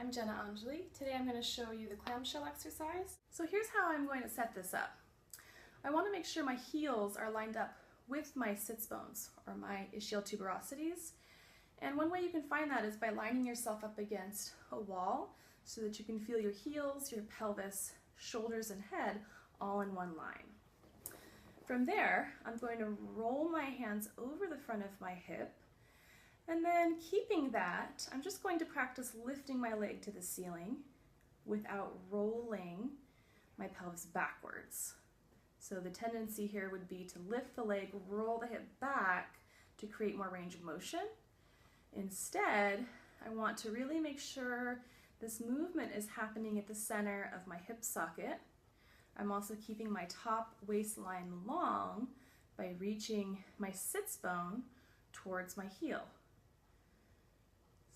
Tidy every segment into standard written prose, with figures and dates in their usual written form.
I'm Jenna Anjali. Today I'm going to show you the clamshell exercise. So here's how I'm going to set this up. I want to make sure my heels are lined up with my sits bones or my ischial tuberosities. And one way you can find that is by lining yourself up against a wall so that you can feel your heels, your pelvis, shoulders, and head all in one line. From there, I'm going to roll my hands over the front of my hip. And then keeping that, I'm just going to practice lifting my leg to the ceiling without rolling my pelvis backwards. So the tendency here would be to lift the leg, roll the hip back to create more range of motion. Instead, I want to really make sure this movement is happening at the center of my hip socket. I'm also keeping my top waistline long by reaching my sits bone towards my heel.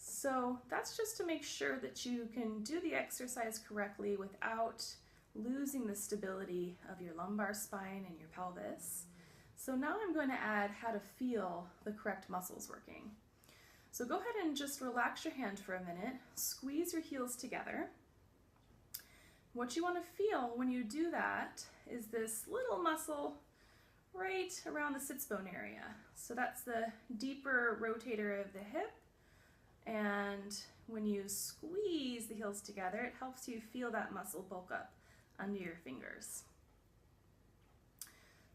So that's just to make sure that you can do the exercise correctly without losing the stability of your lumbar spine and your pelvis. So now I'm going to add how to feel the correct muscles working. So go ahead and just relax your hand for a minute, squeeze your heels together. What you want to feel when you do that is this little muscle right around the sits bone area. So that's the deeper rotator of the hip. And when you squeeze the heels together, it helps you feel that muscle bulk up under your fingers.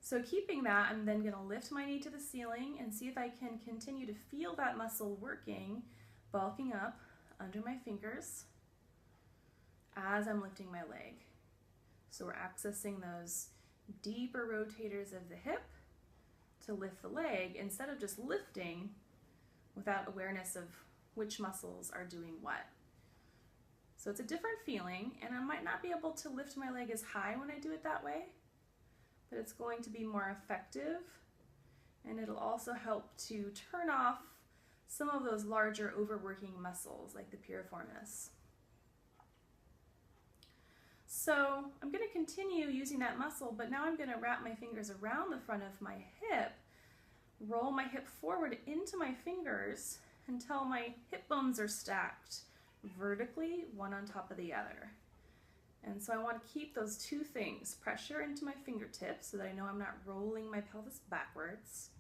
So keeping that, I'm then going to lift my knee to the ceiling and see if I can continue to feel that muscle working, bulking up under my fingers as I'm lifting my leg. So we're accessing those deeper rotators of the hip to lift the leg instead of just lifting without awareness of which muscles are doing what. So it's a different feeling, and I might not be able to lift my leg as high when I do it that way, but it's going to be more effective, and it'll also help to turn off some of those larger overworking muscles like the piriformis. So I'm going to continue using that muscle, but now I'm going to wrap my fingers around the front of my hip, roll my hip forward into my fingers until my hip bones are stacked vertically, one on top of the other. And so I want to keep those two things, pressure into my fingertips so that I know I'm not rolling my pelvis backwards,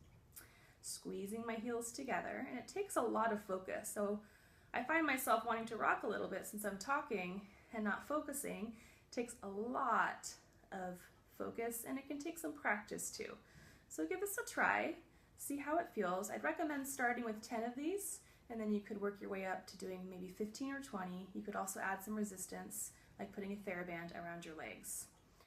squeezing my heels together, and it takes a lot of focus. So I find myself wanting to rock a little bit since I'm talking and not focusing. It takes a lot of focus, and it can take some practice too. So give this a try. See how it feels. I'd recommend starting with 10 of these, and then you could work your way up to doing maybe 15 or 20. You could also add some resistance, like putting a TheraBand around your legs.